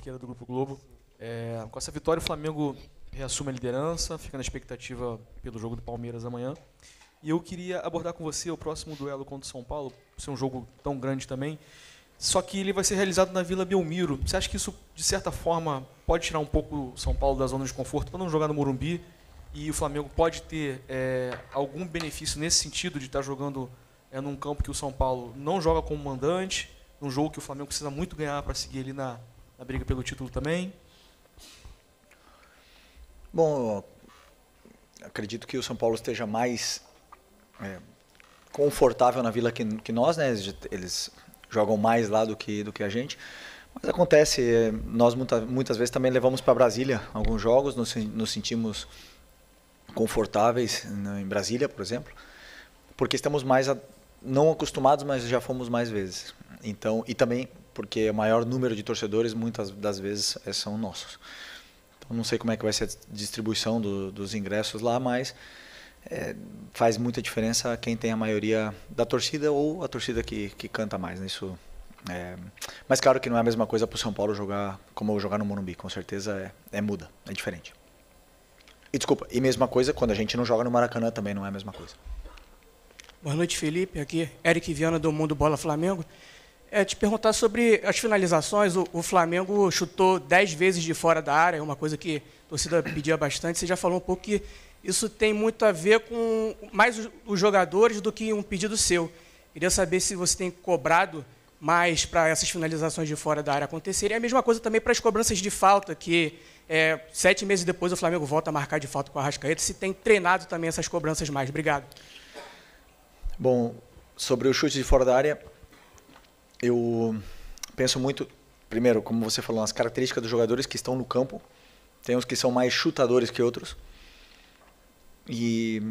Cerqueira do Grupo Globo. Com essa vitória, o Flamengo reassume a liderança, fica na expectativa pelo jogo do Palmeiras amanhã. E eu queria abordar com você o próximo duelo contra o São Paulo, por ser um jogo tão grande também, só que ele vai ser realizado na Vila Belmiro. Você acha que isso, de certa forma, pode tirar um pouco o São Paulo da zona de conforto para não jogar no Morumbi? E o Flamengo pode ter algum benefício nesse sentido de estar jogando num campo que o São Paulo não joga como mandante, num jogo que o Flamengo precisa muito ganhar para seguir ali na briga pelo título também? Bom, acredito que o São Paulo esteja mais confortável na Vila que nós, né? Eles jogam mais lá do que a gente. Mas acontece, nós muitas vezes também levamos para Brasília alguns jogos, nos sentimos confortáveis em Brasília, por exemplo, porque estamos mais não acostumados, mas já fomos mais vezes. Então, e também porque o maior número de torcedores muitas das vezes são nossos. Então, não sei como é que vai ser a distribuição dos ingressos lá, mas faz muita diferença quem tem a maioria da torcida ou a torcida que canta mais. Né? Isso, mas claro que não é a mesma coisa para o São Paulo jogar como jogar no Morumbi, com certeza muda, é diferente. E desculpa, e mesma coisa quando a gente não joga no Maracanã também não é a mesma coisa. Boa noite, Felipe. Aqui, Eric Viana, do Mundo Bola Flamengo. Te perguntar sobre as finalizações. O Flamengo chutou 10 vezes de fora da área, uma coisa que a torcida pedia bastante. Você já falou um pouco que isso tem muito a ver com mais os jogadores do que um pedido seu. Queria saber se você tem cobrado mais para essas finalizações de fora da área acontecerem. É a mesma coisa também para as cobranças de falta, que 7 meses depois o Flamengo volta a marcar de falta com a Arrascaeta. Se tem treinado também essas cobranças mais. Obrigado. Bom, sobre o chute de fora da área, eu penso muito, primeiro, como você falou, nas características dos jogadores que estão no campo. Tem uns que são mais chutadores que outros. E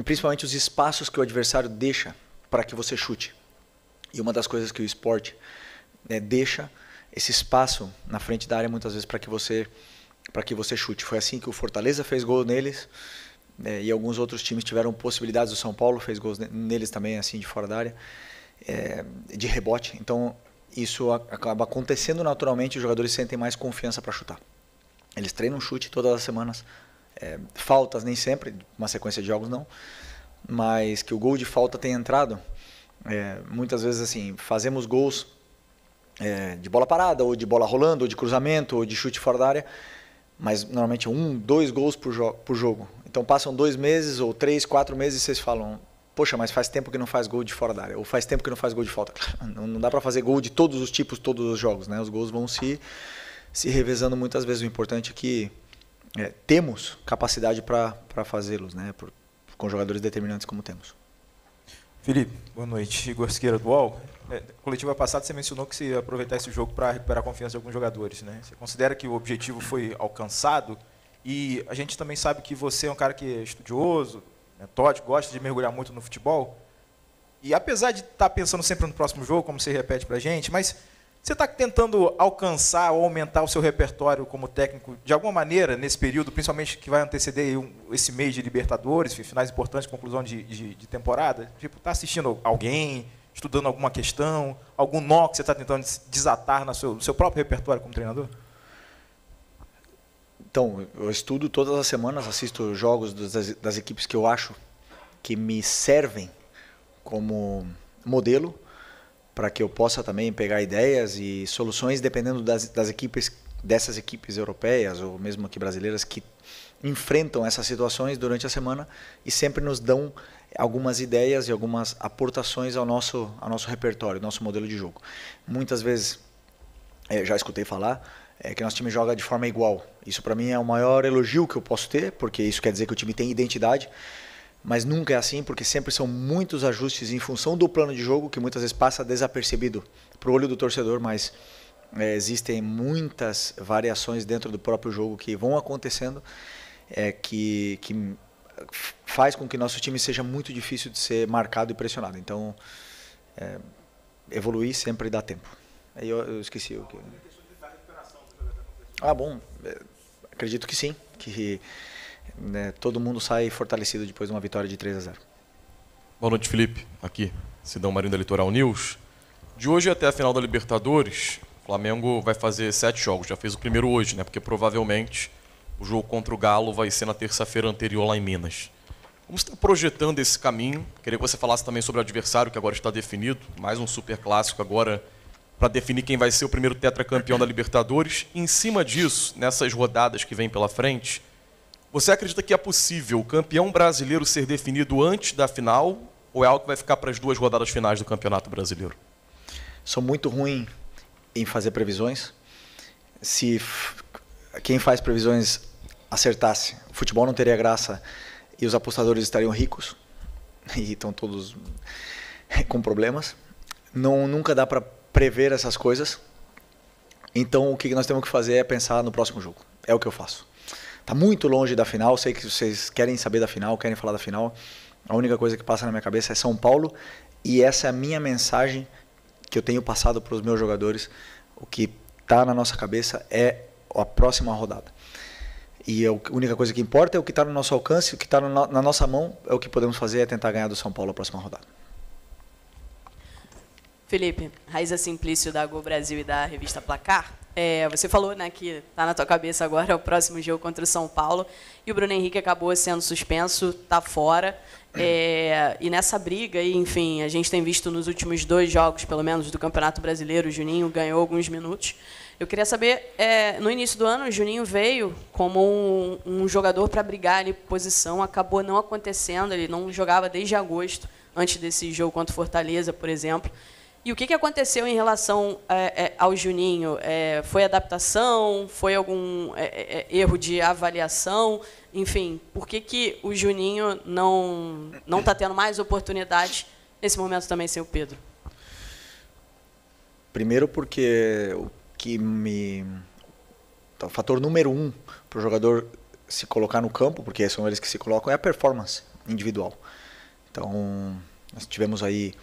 principalmente os espaços que o adversário deixa para que você chute. E uma das coisas que o esporte deixa esse espaço na frente da área muitas vezes para que você chute. Foi assim que o Fortaleza fez gol neles. E alguns outros times tiveram possibilidades. O São Paulo fez gols neles também, assim, de fora da área, de rebote. Então, isso acaba acontecendo naturalmente, os jogadores sentem mais confiança para chutar. Eles treinam chute todas as semanas, faltas nem sempre, uma sequência de jogos não, mas que o gol de falta tenha entrado, muitas vezes assim, fazemos gols de bola parada, ou de bola rolando, ou de cruzamento, ou de chute fora da área, mas normalmente 1, 2 gols por jogo. Então passam 2 meses ou 3, 4 meses e vocês falam, poxa, mas faz tempo que não faz gol de fora da área, ou faz tempo que não faz gol de falta. Não dá para fazer gol de todos os tipos, todos os jogos, né? Os gols vão se revezando muitas vezes. O importante é que temos capacidade para fazê-los, né? Com jogadores determinantes como temos. Felipe, boa noite. Igor Cerqueira do UOL. Coletiva passada você mencionou que você ia aproveitar esse jogo para recuperar a confiança de alguns jogadores, né? Você considera que o objetivo foi alcançado? E a gente também sabe que você é um cara que é estudioso, metódico, gosta de mergulhar muito no futebol. E apesar de estar pensando sempre no próximo jogo, como você repete para a gente, mas você está tentando alcançar ou aumentar o seu repertório como técnico de alguma maneira nesse período, principalmente que vai anteceder esse mês de Libertadores, finais importantes, conclusão de temporada? Tipo, está assistindo alguém, estudando alguma questão, algum nó que você está tentando desatar no seu próprio repertório como treinador? Então, eu estudo todas as semanas, assisto jogos das equipes que eu acho que me servem como modelo para que eu possa também pegar ideias e soluções dependendo dessas equipes europeias ou mesmo aqui brasileiras que enfrentam essas situações durante a semana e sempre nos dão algumas ideias e algumas aportações ao nosso repertório, nosso modelo de jogo. Muitas vezes, já escutei falar, que nosso time joga de forma igual. Isso para mim é o maior elogio que eu posso ter, porque isso quer dizer que o time tem identidade, mas nunca é assim, porque sempre são muitos ajustes em função do plano de jogo, que muitas vezes passa desapercebido para o olho do torcedor, mas existem muitas variações dentro do próprio jogo que vão acontecendo, que faz com que nosso time seja muito difícil de ser marcado e pressionado. Então, evoluir sempre dá tempo. Aí eu esqueci o que... Bom, acredito que sim, que todo mundo sai fortalecido depois de uma vitória de 3-0. Boa noite, Felipe. Aqui, Sidão Marinho da Litoral News. De hoje até a final da Libertadores, O Flamengo vai fazer 7 jogos, já fez o primeiro hoje, né? Porque provavelmente o jogo contra o Galo vai ser na terça-feira anterior lá em Minas. Como você está projetando esse caminho? Queria que você falasse também sobre o adversário, que agora está definido. Mais um super clássico agora para definir quem vai ser o primeiro tetracampeão da Libertadores. E, em cima disso, nessas rodadas que vêm pela frente, você acredita que é possível o campeão brasileiro ser definido antes da final ou é algo que vai ficar para as 2 rodadas finais do Campeonato Brasileiro? Sou muito ruim em fazer previsões. Se quem faz previsões acertasse, o futebol não teria graça e os apostadores estariam ricos e estão todos com problemas. Nunca dá para prever essas coisas. Então o que nós temos que fazer é pensar no próximo jogo. É o que eu faço. Está muito longe da final, sei que vocês querem saber da final, querem falar da final. A única coisa que passa na minha cabeça é São Paulo e essa é a minha mensagem que eu tenho passado para os meus jogadores. O que está na nossa cabeça é a próxima rodada. E a única coisa que importa é o que está no nosso alcance, o que está na nossa mão, é o que podemos fazer, é tentar ganhar do São Paulo a próxima rodada. Felipe, Raíza Simplício da Gol Brasil e da revista Placar. Você falou, né, que está na tua cabeça agora o próximo jogo contra o São Paulo e o Bruno Henrique acabou sendo suspenso, está fora. E nessa briga, enfim, a gente tem visto nos últimos 2 jogos, pelo menos, do Campeonato Brasileiro, o Juninho ganhou alguns minutos. Eu queria saber, no início do ano, o Juninho veio como um jogador para brigar ali por posição, acabou não acontecendo, ele não jogava desde agosto, antes desse jogo contra o Fortaleza, por exemplo. E o que aconteceu em relação ao Juninho? Foi adaptação? Foi algum erro de avaliação? Enfim, por que o Juninho não está tendo mais oportunidades nesse momento também sem o Pedro? Primeiro porque o fator número 1 para o jogador se colocar no campo, porque são eles que se colocam, é a performance individual. Então, nós tivemos aí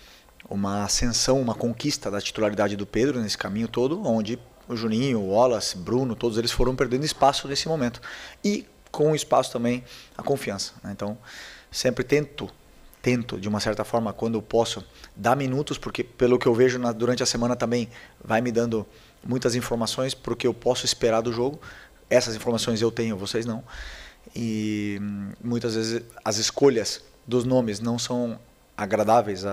uma ascensão, uma conquista da titularidade do Pedro nesse caminho todo, onde o Juninho, o Wallace, Bruno, todos eles foram perdendo espaço nesse momento. E com o espaço também a confiança, né? Então, sempre tento, de uma certa forma, quando eu posso, dar minutos, porque pelo que eu vejo durante a semana também vai me dando muitas informações para o que eu posso esperar do jogo. Essas informações eu tenho, vocês não. E muitas vezes as escolhas dos nomes não são agradáveis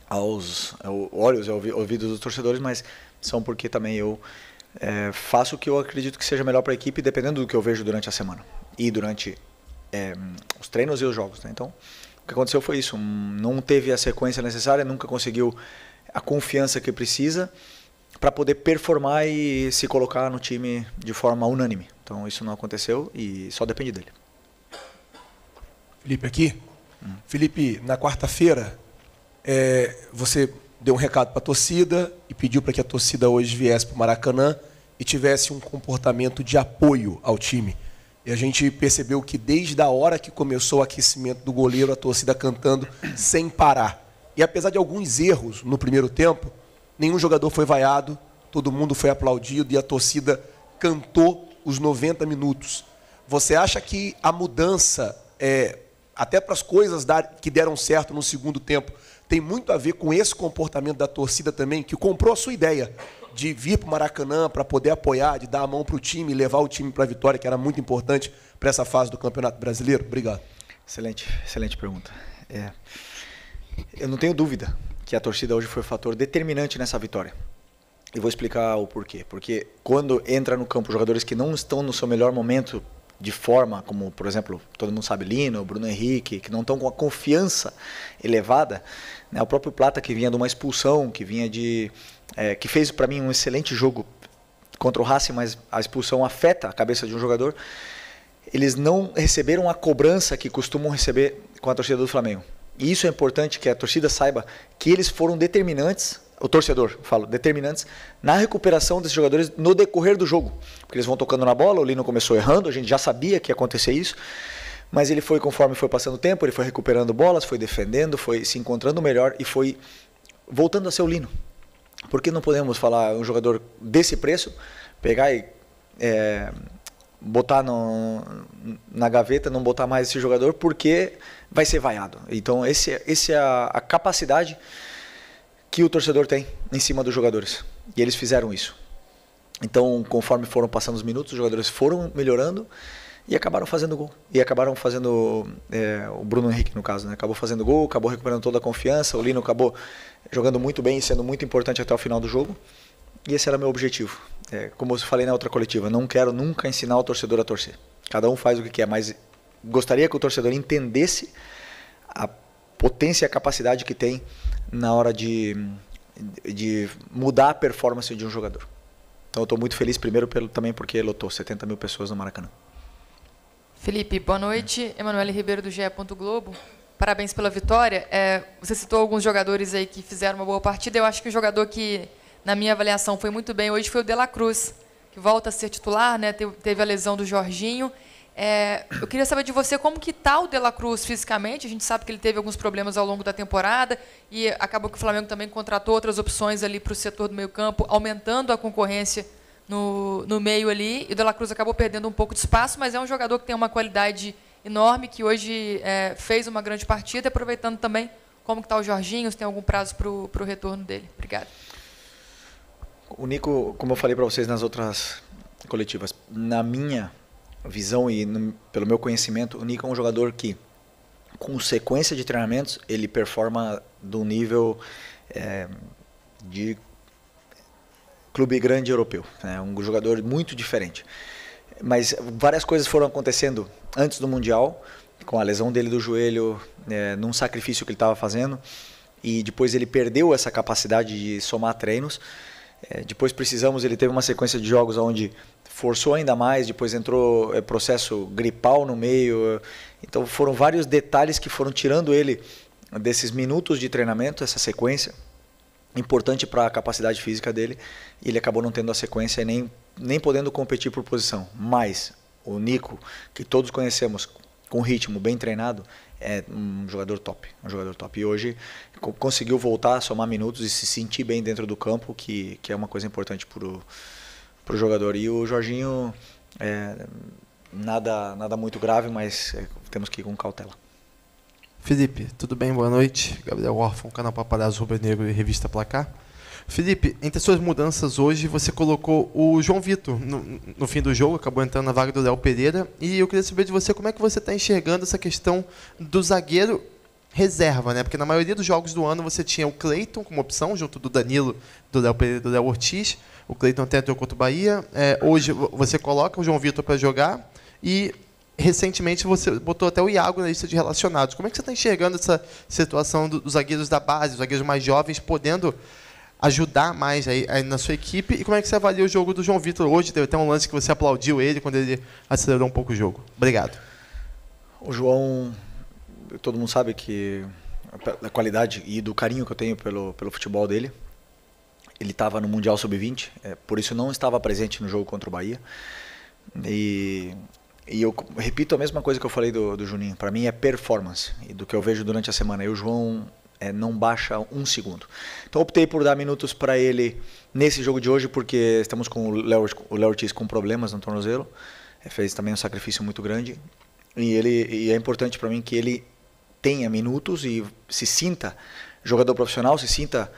aos olhos e ouvidos dos torcedores, mas são porque também eu faço o que eu acredito que seja melhor para a equipe, dependendo do que eu vejo durante a semana e durante os treinos e os jogos, né? Então, o que aconteceu foi isso, não teve a sequência necessária, nunca conseguiu a confiança que precisa para poder performar e se colocar no time de forma unânime. Então, isso não aconteceu e só depende dele. Felipe aqui. Felipe, na quarta-feira, você deu um recado para a torcida e pediu para que a torcida hoje viesse para o Maracanã e tivesse um comportamento de apoio ao time. E a gente percebeu que desde a hora que começou o aquecimento do goleiro, a torcida cantando sem parar. E apesar de alguns erros no primeiro tempo, nenhum jogador foi vaiado, todo mundo foi aplaudido e a torcida cantou os 90 minutos. Você acha que a mudança, até para as coisas que deram certo no segundo tempo, tem muito a ver com esse comportamento da torcida também, que comprou a sua ideia de vir para o Maracanã para poder apoiar, de dar a mão para o time, levar o time para a vitória, que era muito importante para essa fase do Campeonato Brasileiro? Obrigado. Excelente pergunta. Eu não tenho dúvida que a torcida hoje foi um fator determinante nessa vitória. E vou explicar o porquê. Porque quando entra no campo jogadores que não estão no seu melhor momento de forma, como, por exemplo, todo mundo sabe, Lino, Bruno Henrique, que não estão com a confiança elevada, né? O próprio Plata, que vinha de uma expulsão, que vinha que fez para mim um excelente jogo contra o Racing, mas a expulsão afeta a cabeça de um jogador, eles não receberam a cobrança que costumam receber com a torcida do Flamengo. E isso é importante que a torcida saiba que eles foram determinantes, o torcedor, determinantes, na recuperação desses jogadores no decorrer do jogo. Porque eles vão tocando na bola, o Lino começou errando, a gente já sabia que ia acontecer isso, mas ele foi, conforme foi passando o tempo, ele foi recuperando bolas, foi defendendo, foi se encontrando melhor e foi voltando a ser o Lino. Por que não podemos falar um jogador desse preço, pegar e botar na gaveta, não botar mais esse jogador, porque vai ser vaiado. Então, esse é a capacidade que o torcedor tem em cima dos jogadores. E eles fizeram isso. Então, conforme foram passando os minutos, os jogadores foram melhorando e acabaram fazendo gol. E acabaram fazendo, o Bruno Henrique no caso, né? Acabou fazendo gol, acabou recuperando toda a confiança, o Lino acabou jogando muito bem e sendo muito importante até o final do jogo. E esse era o meu objetivo. Como eu falei na outra coletiva, não quero nunca ensinar o torcedor a torcer. Cada um faz o que quer, mas gostaria que o torcedor entendesse a potência e a capacidade que tem na hora de mudar a performance de um jogador. Então eu estou muito feliz, primeiro também porque lotou 70 mil pessoas no Maracanã. Felipe, boa noite. Emanuele Ribeiro, do GE. Globo. Parabéns pela vitória. Você citou alguns jogadores aí que fizeram uma boa partida. Eu acho que o jogador que, na minha avaliação, foi muito bem hoje foi o De La Cruz, que volta a ser titular, né? Teve a lesão do Jorginho. Eu queria saber de você como que está o De La Cruz fisicamente. A gente sabe que ele teve alguns problemas ao longo da temporada e acabou que o Flamengo também contratou outras opções ali para o setor do meio-campo, aumentando a concorrência no meio ali. E o De La Cruz acabou perdendo um pouco de espaço, mas é um jogador que tem uma qualidade enorme, que hoje fez uma grande partida. Aproveitando também como que está o Jorginho, se tem algum prazo para o retorno dele. Obrigado. O Nico, como eu falei para vocês nas outras coletivas, na minha visão e pelo meu conhecimento, o Nico é um jogador que, com sequência de treinamentos, ele performa de um nível de clube grande europeu. É um jogador muito diferente. Mas várias coisas foram acontecendo antes do Mundial, com a lesão dele do joelho, num sacrifício que ele estava fazendo, e depois ele perdeu essa capacidade de somar treinos. Depois ele teve uma sequência de jogos onde forçou ainda mais, depois entrou processo gripal no meio. Então foram vários detalhes que foram tirando ele desses minutos de treinamento, essa sequência, importante para a capacidade física dele, e ele acabou não tendo a sequência e nem podendo competir por posição. Mas o Nico, que todos conhecemos, com ritmo, bem treinado, é um jogador top. E hoje conseguiu voltar a somar minutos e se sentir bem dentro do campo, que é uma coisa importante para o jogador. E o Jorginho, nada muito grave, mas temos que ir com cautela. Felipe, tudo bem? Boa noite. Gabriel Orfão, canal Paparazzo Rubro Negro e Revista Placar. Felipe, entre suas mudanças hoje, você colocou o João Vitor no fim do jogo, acabou entrando na vaga do Léo Pereira. E eu queria saber de você como é que você está enxergando essa questão do zagueiro reserva, né? Porque na maioria dos jogos do ano você tinha o Cleiton como opção, junto do Danilo, do Léo Pereira e do Léo Ortiz. O Cleiton até entrou contra o Bahia. Hoje você coloca o João Vitor para jogar e recentemente você botou até o Iago na lista de relacionados. Como é que você está enxergando essa situação dos zagueiros da base, os zagueiros mais jovens, podendo ajudar mais aí na sua equipe? E como é que você avalia o jogo do João Vitor hoje? Teve até um lance que você aplaudiu ele quando ele acelerou um pouco o jogo. Obrigado. O João, todo mundo sabe que a qualidade e do carinho que eu tenho pelo futebol dele. Ele estava no Mundial Sub-20, por isso não estava presente no jogo contra o Bahia. E eu repito a mesma coisa que eu falei do Juninho. Para mim é performance, e do que eu vejo durante a semana. E o João não baixa um segundo. Então optei por dar minutos para ele nesse jogo de hoje, porque estamos com o Léo Ortiz com problemas no tornozelo. Fez também um sacrifício muito grande. E é importante para mim que ele tenha minutos e se sinta jogador profissional, se sinta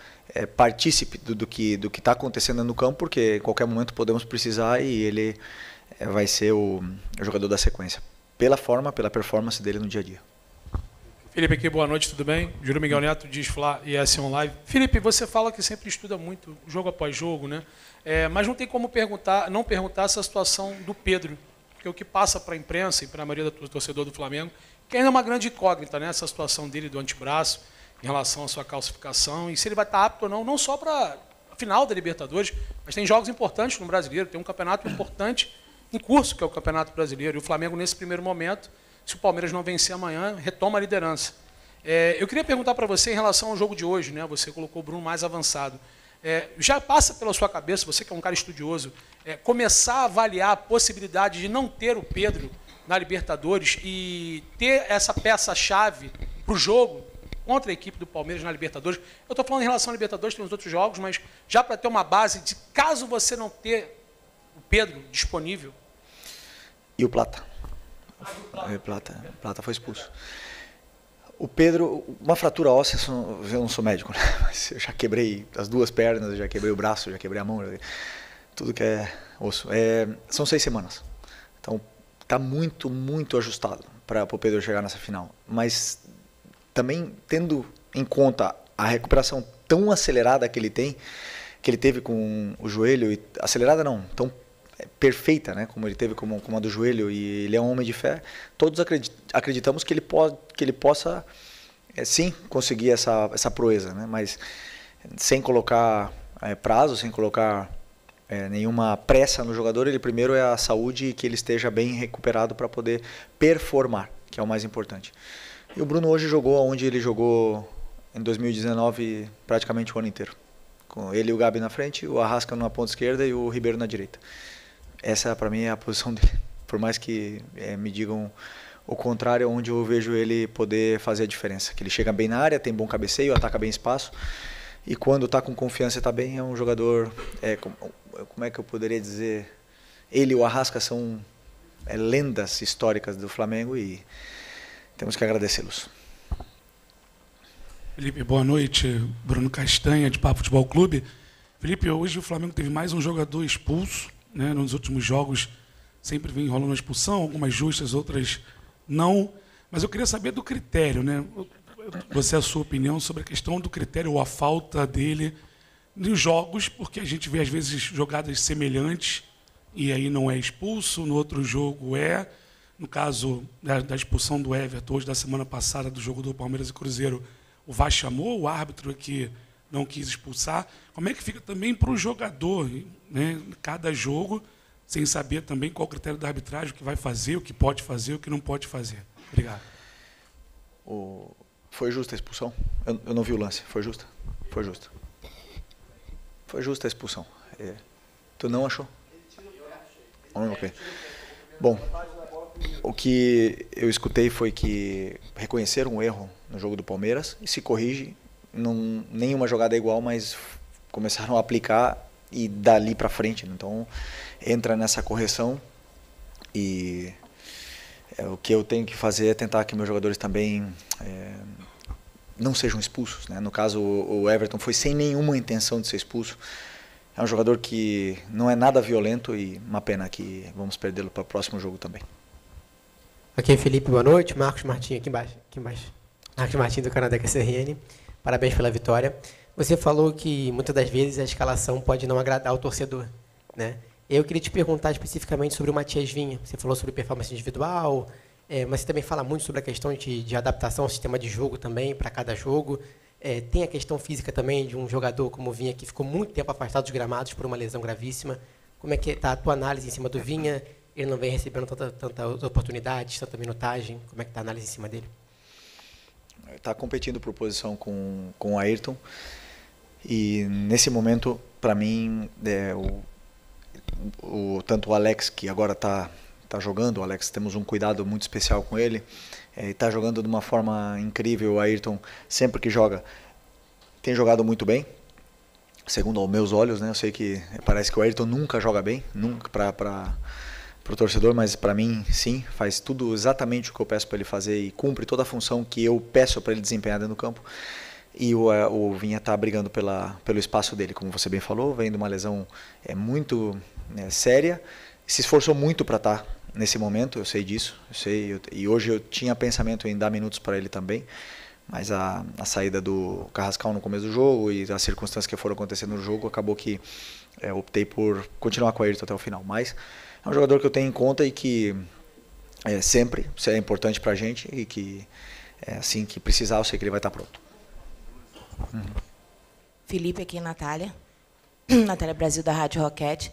partícipe do que está acontecendo no campo, porque em qualquer momento podemos precisar e ele vai ser o jogador da sequência, pela performance dele no dia a dia. Felipe aqui, boa noite, tudo bem? Júlio Miguel Neto, Diz Fla e S1 Live. Felipe, você fala que sempre estuda muito, jogo após jogo, né? Mas não tem como não perguntar essa situação do Pedro, porque o que passa para a imprensa e para a maioria do torcedor do Flamengo, que ainda é uma grande incógnita, né? Essa situação dele do antebraço, em relação à sua calcificação, e se ele vai estar apto ou não só para a final da Libertadores, mas tem jogos importantes no Brasileiro, tem um campeonato importante em curso, que é o Campeonato Brasileiro, e o Flamengo, nesse primeiro momento, se o Palmeiras não vencer amanhã, retoma a liderança. Eu queria perguntar para você em relação ao jogo de hoje, né? Você colocou o Bruno mais avançado. Já passa pela sua cabeça, você que é um cara estudioso, começar a avaliar a possibilidade de não ter o Pedro na Libertadores e ter essa peça-chave para o jogo contra a equipe do Palmeiras na Libertadores? Eu estou falando em relação à Libertadores, tem os outros jogos, mas já para ter uma base de caso você não ter o Pedro disponível. E o Plata? O Plata foi expulso. O Pedro, uma fratura óssea, eu não sou médico, né? Mas eu já quebrei as 2 pernas, eu já quebrei o braço, já quebrei a mão, tudo que é osso. São 6 semanas. Então, está muito, muito ajustado para o Pedro chegar nessa final. Mas também tendo em conta a recuperação tão acelerada que ele teve com o joelho, e acelerada não, tão perfeita, né, como ele teve com a do joelho, e ele é um homem de fé, todos acreditamos que ele possa sim conseguir essa proeza, né, mas sem colocar prazo, sem colocar nenhuma pressa no jogador. Ele primeiro é a saúde e que ele esteja bem recuperado para poder performar, que é o mais importante. E o Bruno hoje jogou onde ele jogou em 2019 praticamente o ano inteiro, com ele e o Gabi na frente, o Arrasca na ponta esquerda e o Ribeiro na direita. Essa, para mim, é a posição dele. Por mais que me digam o contrário, onde eu vejo ele poder fazer a diferença. Que ele chega bem na área, tem bom cabeceio, ataca bem espaço. E quando está com confiança e está bem, é um jogador... como é que eu poderia dizer? Ele e o Arrasca são lendas históricas do Flamengo e temos que agradecê-los. Felipe, boa noite. Bruno Castanha, de Papo Futebol Clube. Felipe, hoje o Flamengo teve mais um jogador expulso, né? Nos últimos jogos sempre vem rolando uma expulsão, algumas justas, outras não. Mas eu queria saber do critério, né? Você, a sua opinião sobre a questão do critério ou a falta dele nos jogos, porque a gente vê às vezes jogadas semelhantes e aí não é expulso, no outro jogo é. No caso da expulsão do Everton, hoje da semana passada, do jogo do Palmeiras e Cruzeiro, o VAR chamou, o árbitro que não quis expulsar. Como é que fica também para o jogador, né, cada jogo, sem saber também qual o critério da arbitragem, o que vai fazer, o que pode fazer, o que não pode fazer? Obrigado. Foi justa a expulsão? Eu não vi o lance. Foi justa? Foi justa. Foi justa a expulsão. Tu não achou? Ok. Bom, o que eu escutei foi que reconheceram um erro no jogo do Palmeiras e se corrige. Nenhuma jogada é igual, mas começaram a aplicar e dali para frente. Então, entra nessa correção e o que eu tenho que fazer é tentar que meus jogadores também não sejam expulsos, né? No caso, o Everton foi sem nenhuma intenção de ser expulso. É um jogador que não é nada violento e uma pena que vamos perdê-lo para o próximo jogo também. Ok, Felipe, boa noite. Marcos Martins, aqui embaixo. Marcos Martins, do Canadá QCRN. Parabéns pela vitória. Você falou que muitas das vezes a escalação pode não agradar o torcedor, né? Eu queria te perguntar especificamente sobre o Matias Vinha. Você falou sobre performance individual, mas você também fala muito sobre a questão de adaptação ao sistema de jogo também, para cada jogo. Tem a questão física também de um jogador como o Vinha, que ficou muito tempo afastado dos gramados por uma lesão gravíssima. Como é que está a tua análise em cima do Vinha? Ele não vem recebendo tantas oportunidades, tanta minutagem. Como é que está a análise em cima dele? Está competindo por posição com o Ayrton. E nesse momento, para mim, tanto o Alex, que agora está jogando, o Alex, temos um cuidado muito especial com ele, está jogando de uma forma incrível. O Ayrton, sempre que joga, tem jogado muito bem, segundo aos meus olhos, né? Eu sei que parece que o Ayrton nunca joga bem, nunca para o torcedor, mas para mim, sim, faz tudo exatamente o que eu peço para ele fazer e cumpre toda a função que eu peço para ele desempenhar dentro do campo. E o Vinha está brigando pelo espaço dele, como você bem falou, vem de uma lesão muito séria, se esforçou muito para estar nesse momento, eu sei disso, e hoje eu tinha pensamento em dar minutos para ele também, mas a saída do Carrascal no começo do jogo e as circunstâncias que foram acontecendo no jogo, acabou que optei por continuar com ele até o final. Mas é um jogador que eu tenho em conta e que sempre é importante para a gente e que assim que precisar, eu sei que ele vai estar pronto. Felipe, aqui, Natália. Natália Brasil, da Rádio Roquete.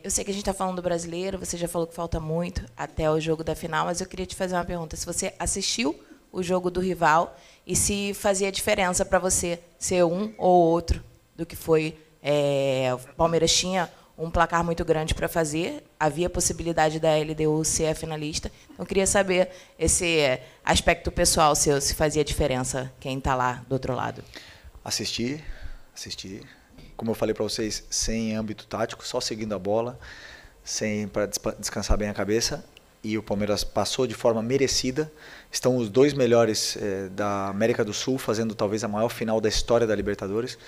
Eu sei que a gente está falando do brasileiro, você já falou que falta muito até o jogo da final, mas eu queria te fazer uma pergunta. Se você assistiu o jogo do rival e se fazia diferença para você ser um ou outro do que foi. O Palmeiras tinha um placar muito grande para fazer, havia possibilidade da LDU ser a finalista. Então, eu queria saber esse aspecto pessoal seu, se fazia diferença quem está lá do outro lado. Assisti. Como eu falei para vocês, sem âmbito tático, só seguindo a bola, para descansar bem a cabeça. e o Palmeiras passou de forma merecida. Estão os dois melhores da América do Sul fazendo talvez a maior final da história da Libertadores.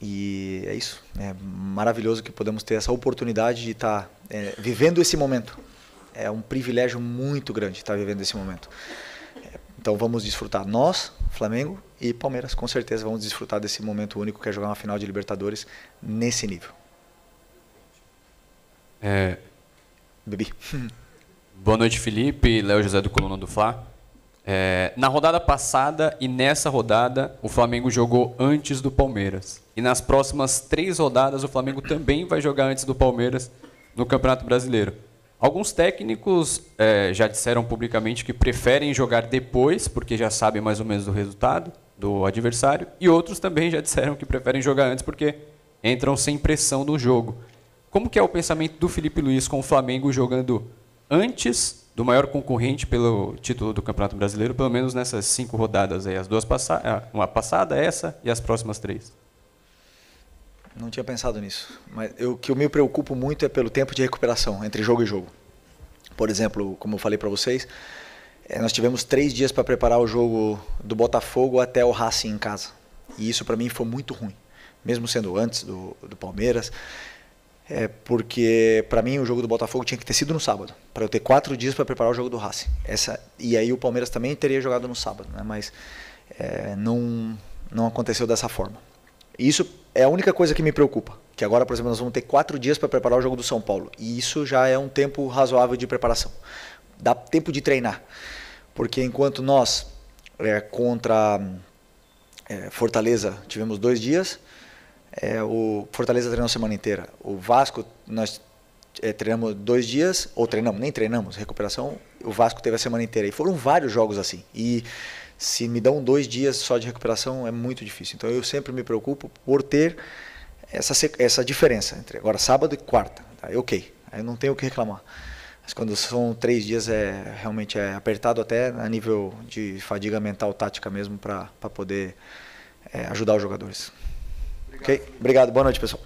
E é isso. É maravilhoso que podemos ter essa oportunidade de estar vivendo esse momento. É um privilégio muito grande estar vivendo esse momento. Então vamos desfrutar. Nós, Flamengo e Palmeiras, com certeza vamos desfrutar desse momento único que é jogar uma final de Libertadores nesse nível. Bebi. Boa noite, Felipe. Léo José do Coluna do Fla. Na rodada passada e nessa rodada, o Flamengo jogou antes do Palmeiras. E nas próximas 3 rodadas, o Flamengo também vai jogar antes do Palmeiras no Campeonato Brasileiro. Alguns técnicos já disseram publicamente que preferem jogar depois, porque já sabem mais ou menos do resultado do adversário. E outros também já disseram que preferem jogar antes, porque entram sem pressão no jogo. Como que é o pensamento do Felipe Luiz com o Flamengo jogando antes do maior concorrente pelo título do Campeonato Brasileiro, pelo menos nessas 5 rodadas aí, as 2 uma passada, essa e as próximas 3? Não tinha pensado nisso, mas o que eu me preocupo muito é pelo tempo de recuperação entre jogo e jogo. Por exemplo, como eu falei para vocês, nós tivemos 3 dias para preparar o jogo do Botafogo até o Racing em casa. E isso para mim foi muito ruim, mesmo sendo antes do Palmeiras. Porque para mim o jogo do Botafogo tinha que ter sido no sábado, para eu ter 4 dias para preparar o jogo do Racing. E aí o Palmeiras também teria jogado no sábado, né? Mas não aconteceu dessa forma. E isso é a única coisa que me preocupa, que agora, por exemplo, nós vamos ter 4 dias para preparar o jogo do São Paulo, e isso já é um tempo razoável de preparação. Dá tempo de treinar, porque enquanto nós, contra Fortaleza, tivemos 2 dias, o Fortaleza treinou a semana inteira. O Vasco, nós treinamos 2 dias, ou nem treinamos, recuperação, o Vasco teve a semana inteira. E foram vários jogos assim. E se me dão 2 dias só de recuperação, é muito difícil. Então eu sempre me preocupo por ter essa diferença entre agora sábado e quarta. Tá? Ok, aí eu não tenho o que reclamar. Mas quando são 3 dias, realmente é apertado até a nível de fadiga mental, tática mesmo, para poder ajudar os jogadores. Ok? Obrigado. Boa noite, pessoal.